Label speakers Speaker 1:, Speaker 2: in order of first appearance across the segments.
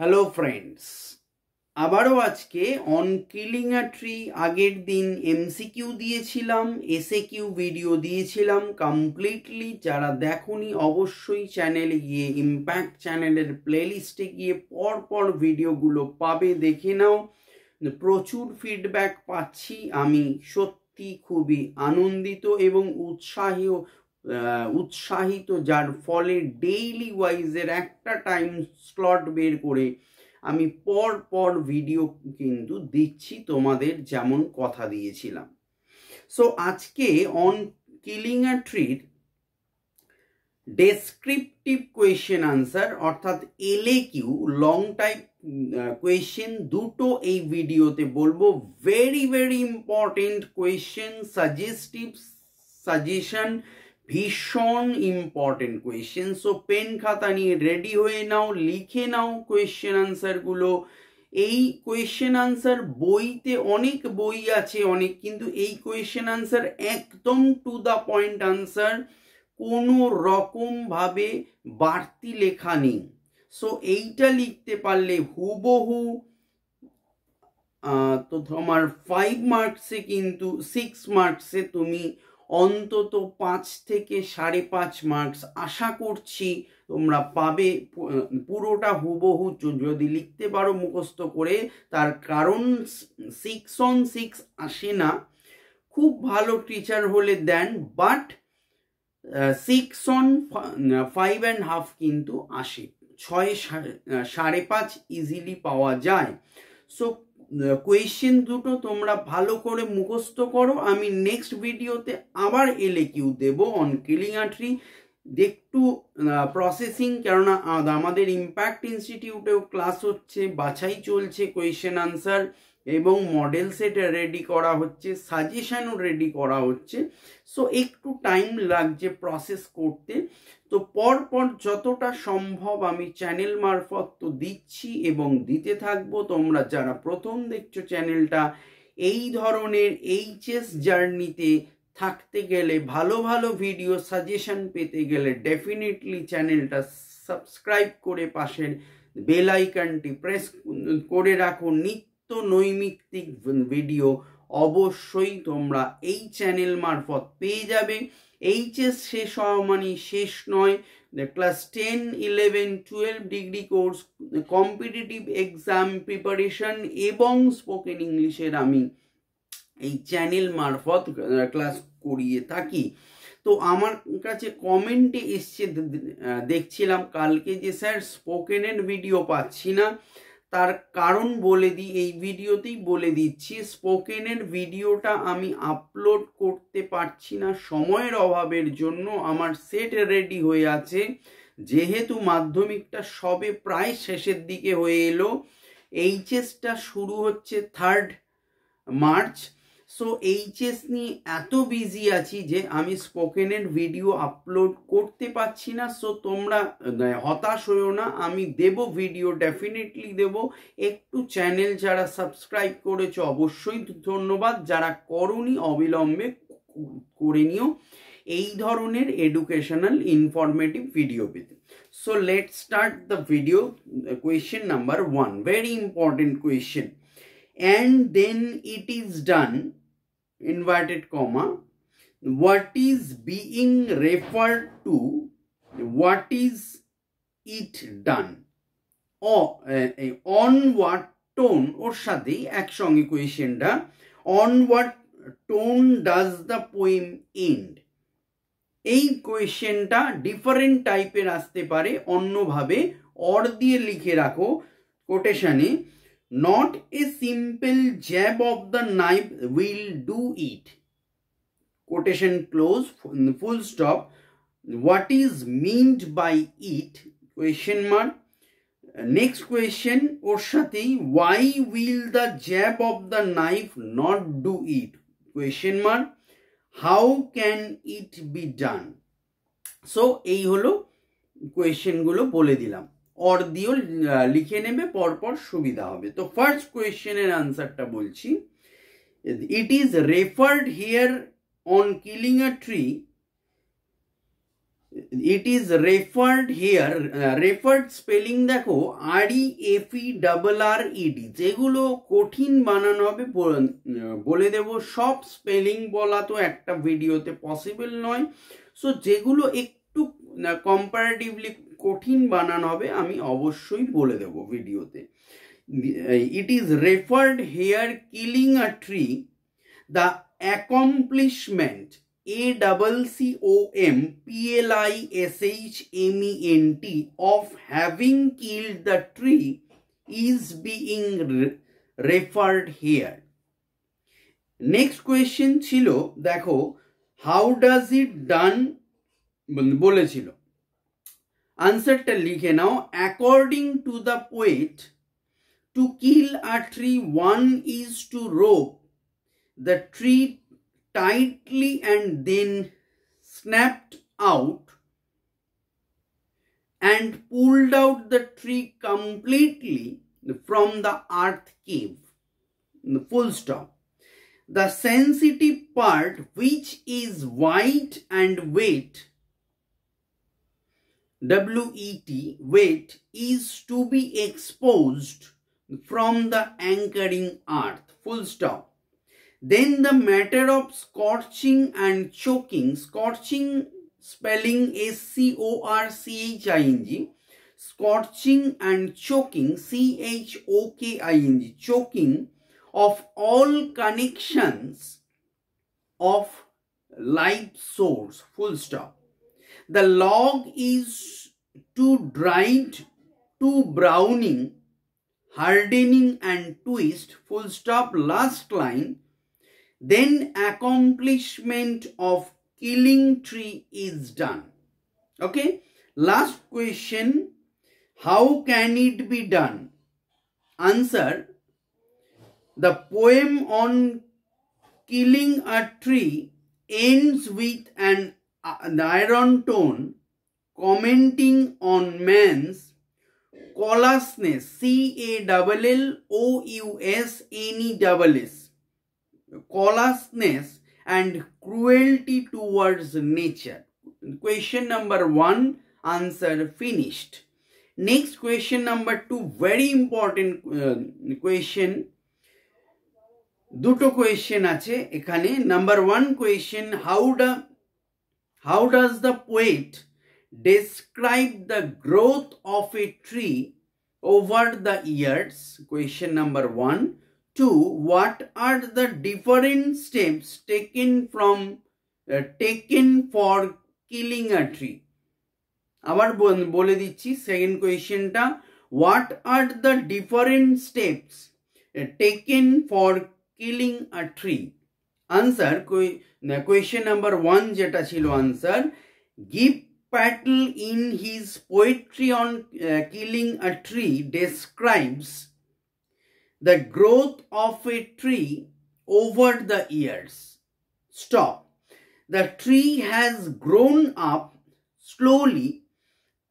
Speaker 1: Hello friends, আবারও আজকে on killing a tree আগের দিন এমসিকিউ দিয়েছিলাম, এসএকিউ ভিডিও দিয়েছিলাম কমপ্লিটলি। যারা দেখোনি অবশ্যই চ্যানেলে গিয়ে ইম্প্যাক্ট চ্যানেলের প্লেলিস্টে গিয়ে পরপর ভিডিওগুলো পাবে, দেখে নাও। প্রচুর ফিডব্যাক পাচ্ছি, আমি সত্যি খুবই আনন্দিত এবং উৎসাহিত, যার ফলে ডেইলি ওয়াইজের একটা টাইম স্লট বের করে আমি পর ভিডিও কিন্তু দিচ্ছি তোমাদের, যেমন কথা দিয়েছিলাম। সো আজকে অন কিলিং আ ট্রির ডেসক্রিপটিভ কোয়েশ্চেন আনসার অর্থাৎ এলএকিউ লং টাইপ কোয়েশ্চেন দুটো এই ভিডিওতে বলবো। ভেরি ইম্পর্টেন্ট কোয়েশ্চেন, সাজেশন, ভীষণ ইম্পর্টেন্ট কোয়েশ্চেন। সো পেন খাতা নিয়ে রেডি হয়ে নাও, লিখে নাও কোয়েশ্চেন আনসারগুলো। এই কোয়েশ্চেন আনসার বইতে অনেক বই আছে অনেক, কিন্তু এই কোয়েশ্চেন আনসার একদম টু দ্য পয়েন্ট আনসার, কোনো রকম ভাবে বাড়তি লেখা নেই। সো এইটা লিখতে পারলে হুবহু তো তোমার 5 মার্কসে কিন্তু 6 মার্কসে তুমি অন্তত 5 থেকে 5.5 মার্কস আশা করছি তোমরা পাবে। পুরোটা হুবহু যদি লিখতে পারো মুখস্থ করে, তার কারণ 6 on 6 আসে না, খুব ভালো টিচার হলে দেন, বাট 6 on 5.5 কিন্তু আসে, 6.5 ইজিলি পাওয়া যায়। সো কোয়েশ্চেন দুটো তোমরা ভালো করে মুখস্থ করো। আমি নেক্সট ভিডিওতে আবার এলএকিউ দেব অন কিলিং আ ট্রি, একটু প্রসেসিং, কেননা আমাদের ইম্প্যাক্ট ইনস্টিটিউটেও ক্লাস হচ্ছে, বাছাই চলছে কোয়েশ্চেন আনসার, এবং মডেল সেট রেডি করা হচ্ছে, সাজেশনও রেডি করা হচ্ছে। সো একটু টাইম লাগছে প্রসেস করতে। তো পরপর যতটা সম্ভব আমি চ্যানেল মারফত তো দিচ্ছি এবং দিতে থাকবো। তোমরা যারা প্রথম দেখছো চ্যানেলটা, এই ধরনের এইচএস জার্নিতে থাকতে গেলে, ভালো ভিডিও সাজেশন পেতে গেলে ডেফিনেটলি চ্যানেলটা সাবস্ক্রাইব করে পাশের বেল আইকনটি প্রেস করে রাখো। নিত্য নৈমিত্তিক ভিডিও অবশ্যই তোমরা এই চ্যানেল মারফত পেয়ে যাবে। এইচএস শেষ হওয়া মানে শেষ নয়, class 10, 11, 12 degree course, competitive exam preparation এবং স্পোকেন ইংলিশের আমি এই চ্যানেল মারফত ক্লাস করিয়ে থাকি। তো আমার কাছে কমেন্টে এসছে, দেখছিলাম কালকে, যে স্যার স্পোকেনের ভিডিও পাচ্ছি না। তার কারণ বলে দিই, এই ভিডিওতেই বলে দিচ্ছি। স্পোকেনের ভিডিওটা আমি আপলোড করতে পারছি না সময়ের অভাবের জন্য। আমার সেট রেডি হয়ে আছে, যেহেতু মাধ্যমিকটা সবে প্রায় শেষের দিকে হয়ে এলো, এইচএসটা শুরু হচ্ছে 3 মার্চ। সো এইচএস নিয়ে এত বিজি আছি যে আমি স্পোকেনের ভিডিও আপলোড করতে পারছি না। সো তোমরা হতাশ হইও না, আমি দেব ভিডিও, ডেফিনেটলি দেব। একটু চ্যানেল যারা সাবস্ক্রাইব করেছো অবশ্যই ধন্যবাদ, যারা করোনি অবিলম্বে করে নিও এই ধরনের এডুকেশনাল ইনফরমেটিভ ভিডিও পেতে। So let's start the video. Question number 1, very important question. And then it is done, inverted comma, what is being referred to, what is it done, on what tone, ওর সাথেই একসঙ্গে কোয়েশ্চেনটা, on what tone does the poem end? এই কোয়েশ্চেনটা different টাইপের আসতে পারে অন্যভাবে। Or দিয়ে লিখে রাখো কোটেশনে, not a simple jab of the knife will do it, quotation close, full stop. What is meant by it, question mark. Next question ওর সাথেই, why will the jab of the knife not do it, question mark. How can it be done? So এই হলো কোয়েশ্চেনগুলো বলে দিলাম, or দিয়েও লিখে নেবে, পরপর সুবিধা হবে। তো ফার্স্ট কোয়েশ্চেনের আনসারটা বলছি, it is referred here on killing a tree it is referred here, referred spelling দেখো REFERRED, যেগুলো কঠিন বানানো হবে বলে দেব। সব স্পেলিং বলা তো একটা ভিডিওতে পসিবল নয়, সো যেগুলো একটু কম্পারেটিভলি কঠিন বানানো হবে আমি অবশ্যই বলে দেব ভিডিওতে। It is referred here killing a tree, the accomplishment ACCOMPLISHMENT of having killed the tree is being referred here. Next question ছিল দেখো, how does it done বলেছিল, আনসারটা লিখে নাও। according to the poet, to kill a tree one is to rope the tree tightly and then snapped out and pulled out the tree completely from the earth cave. Full stop. The sensitive part, which is white and wet, WET, wet, is to be exposed from the anchoring earth. Full stop. Then the matter of scorching and choking, scorching spelling SCORCHING, scorching and choking CHOKING, choking of all connections of life source. Full stop. The log is too dried, too browning, hardening and twist. Full stop. Last line. Then accomplishment of killing tree is done. Okay, last question, how can it be done? Answer, the poem on killing a tree ends with an iron tone commenting on man's callousness, CALLOUSNESS, callousness and cruelty towards nature. Question number 1 answer finished. Next question number 2, very important question. দুটো question আছে এখানে। Number 1 question, how does the poet describe the growth of a tree over the years? Question number 1. 2. What are the different steps taken for killing a tree? আবার বলে দিচ্ছি second কোয়েশ্চেনটা, what are the different steps taken for killing a tree? Answer, question number 1 যেটা ছিল answer, Gibb Patel in his poetry on killing a tree describes the growth of a tree over the years. Stop. The tree has grown up slowly,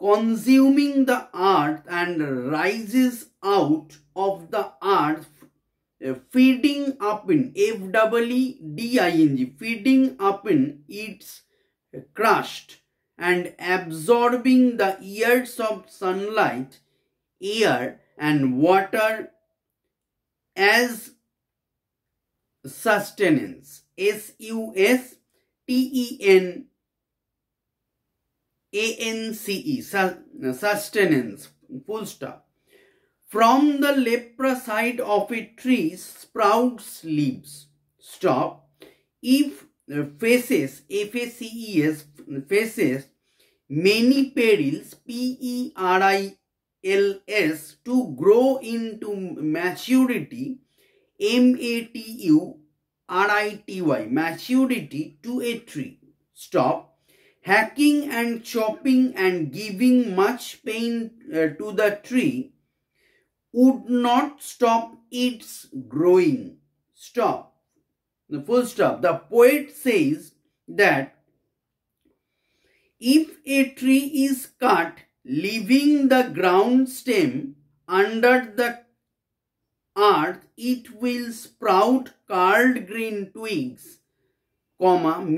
Speaker 1: consuming the earth and rises out of the earth, feeding up in FEEDING, feeding up in its crust and absorbing the years of sunlight, air and water as sustenance, SUSTENANCE, sustenance, full stop. From the lepra side of a tree sprouts leaves. Stop. If faces, FACES, faces many perils, PERILS, to grow into maturity, MATURITY, maturity to a tree. Stop. Hacking and chopping and giving much pain to the tree would not stop its growing. Stop. The full stop. The poet says that if a tree is cut, leaving the ground stem under the earth, it will sprout curled green twigs,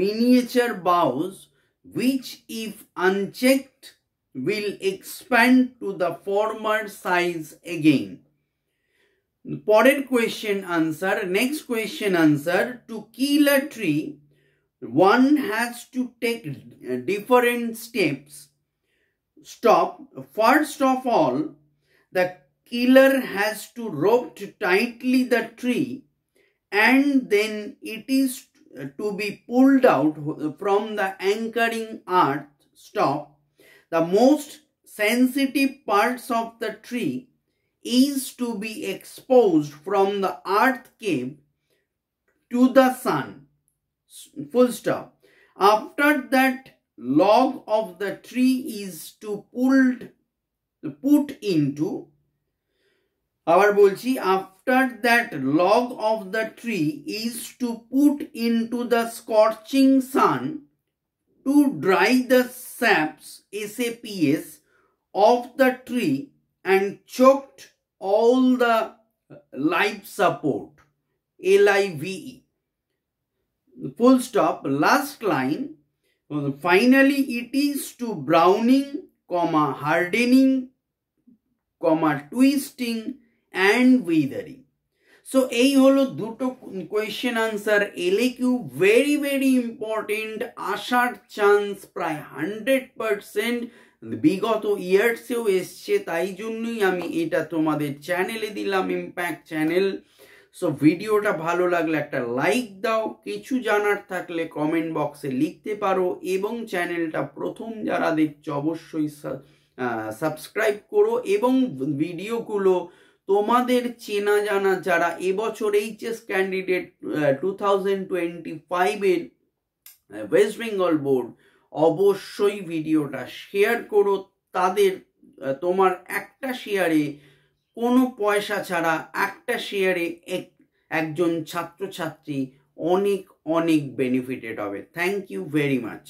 Speaker 1: miniature boughs, which if unchecked will expand to the former size again. পরের question answer, next question answer, to kill a tree one has to take different steps. Stop. First of all, the killer has to rope tightly the tree and then it is to be pulled out from the anchoring earth. Stop. The most sensitive parts of the tree is to be exposed from the earth cave to the sun. Full stop. After that, log of the tree is to put into, আবার বলছি, after that log of the tree is to put into the scorching sun to dry the saps of the tree and choked all the life support, LIVE. Full stop. Last line. Finally, it is to browning, hardening, twisting and withering. So এই হলো দুটো question answer LAQ, very very important, আসার chance প্রায় 100%, বিগত ইয়ার্সেও এসছে, তাই জন্যই আমি এটা তোমাদের চ্যানেলে দিলাম, ইম্প্যাক্ট চ্যানেল। সো ভিডিওটা ভালো লাগলে একটা লাইক দাও, কিছু জানার থাকলে কমেন্ট বক্সে লিখতে পারো, এবং চ্যানেলটা প্রথম যারা দেখছো অবশ্যই সাবস্ক্রাইব করো, এবং ভিডিওগুলো তোমাদের চেনা জানা যারা এবছর এইচএস ক্যান্ডিডেট 2025-এর ওয়েস্ট বেঙ্গল বোর্ড, অবশ্যই ভিডিওটা শেয়ার করো তাদের। তোমার একটা শেয়ারে, কোনো পয়সা ছাড়া একটা শেয়ারে একজন ছাত্রছাত্রী অনেক অনেক বেনিফিটেড হবে। Thank you very much.